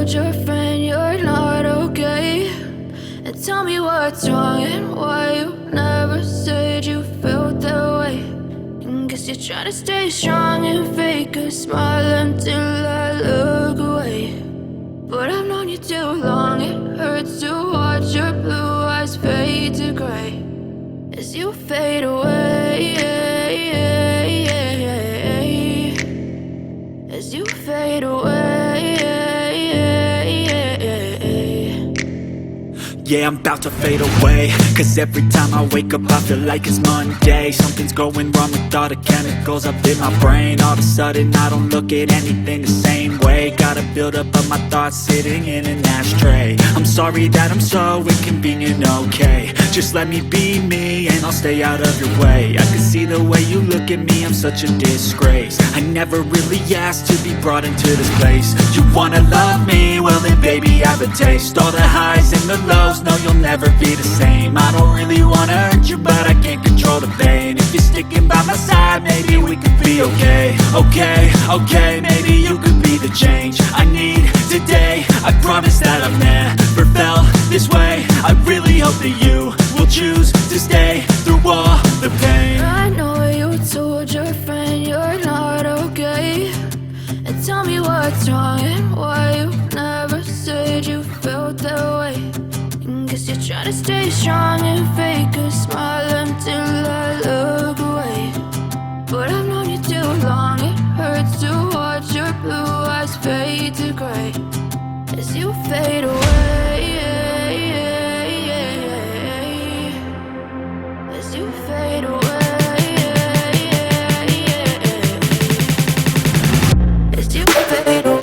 told your friend you're not okay? And tell me what's wrong and why you never said you felt that way. And guess you're trying to stay strong and fake a smile until I look away. But I've known you too long, it hurts to watch your blue eyes fade to gray as you fade away, as you fade away. Yeah, I'm about to fade away, cause every time I wake up I feel like it's Monday. Something's going wrong with all the chemicals up in my brain. All of a sudden I don't look at anything the same way. Gotta build up of my thoughts sitting in an ashtray. I'm sorry that I'm so inconvenient, okay? Just let me be me and I'll stay out of your way. I can see the way you look at me, I'm such a disgrace. I never really asked to be brought into this place. You wanna love me? Well then baby have a taste. All the highs and the lows, no, you'll never be the same. I don't really wanna hurt you, but I can't control the pain. If you're sticking by my side, maybe we could be okay. Okay, maybe you could be the change I need today. I promise that I've never felt this way. I really hope that you will choose to stay through all the pain. I know you told your friend you're not okay. And tell me what's wrong and why you never said you felt that way. Guess you're trying to stay strong and fake a smile until I look away. But I've known you too long, it hurts to watch your blue eyes fade to gray as you fade away, as you fade away, as you fade away.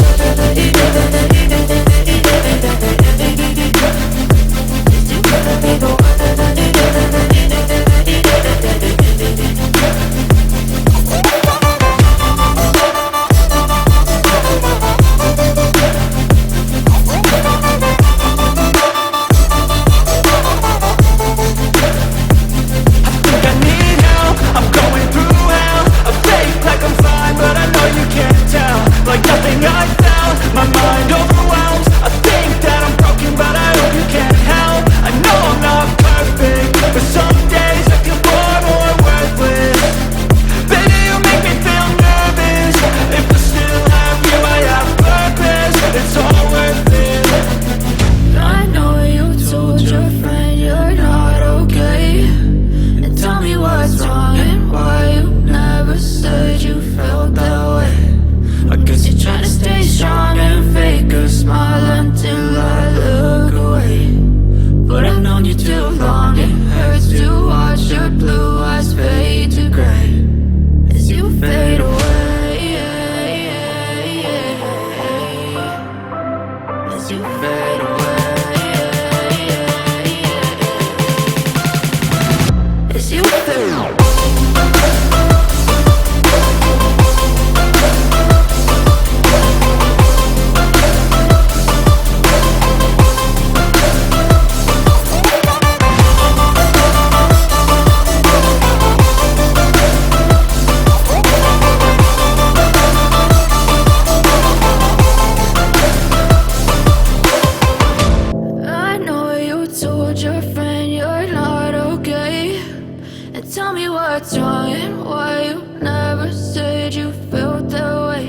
Tell me what's wrong and why you never said you felt that way.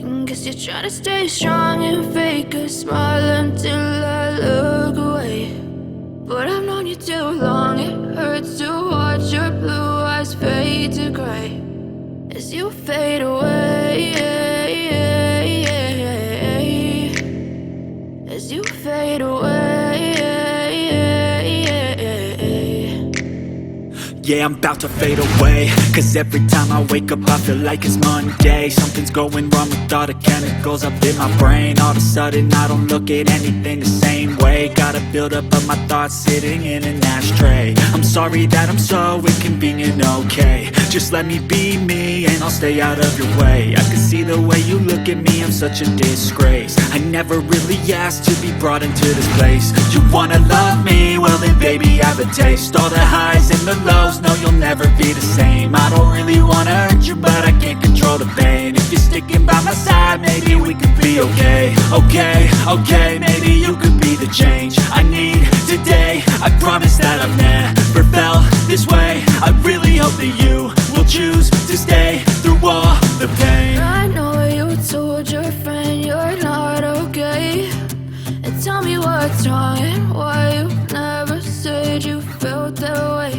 And guess you're trying to stay strong and fake a smile until I look away. But I've known you too long, it hurts to watch your blue eyes fade to gray as you fade away, as you fade away. Yeah, I'm about to fade away, cause every time I wake up I feel like it's Monday. Something's going wrong with all the chemicals up in my brain. All of a sudden I don't look at anything the same way. Gotta build up of my thoughts sitting in an ashtray. I'm sorry that I'm so inconvenient, okay? Just let me be me and I'll stay out of your way. I can see the way you look at me, I'm such a disgrace. I never really asked to be brought into this place. You wanna love me? Well then baby have a taste. All the highs and the lows, close, no, you'll never be the same. I don't really wanna hurt you, but I can't control the pain. If you're sticking by my side, maybe we could be okay. Okay, okay, maybe you could be the change I need today. I promise that I've never felt this way. I really hope that you will choose to stay through all the pain. I know you told your friend you're not okay, and tell me what's wrong and why you never said you felt that way.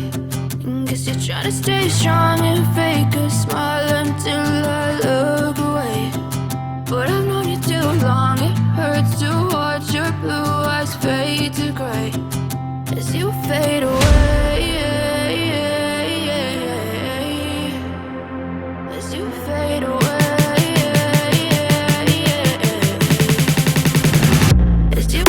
Guess you're trying to stay strong and fake a smile until I look away. But I've known you too long, it hurts to watch your blue eyes fade to gray as you fade away. As you fade away. As you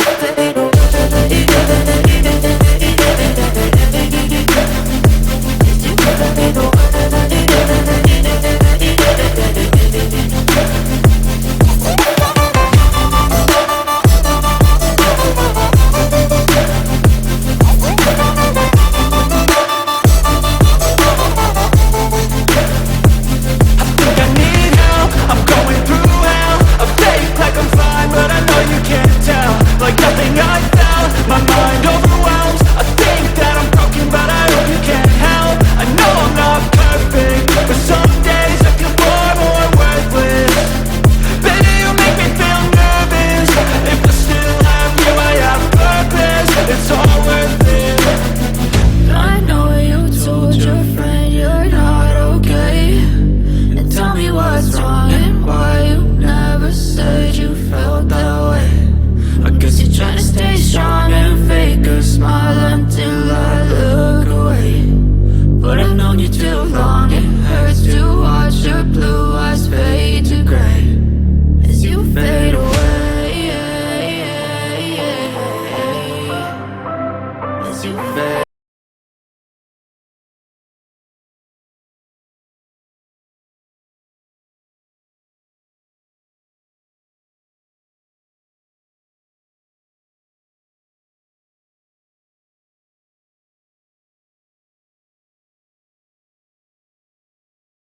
fade away. As you fade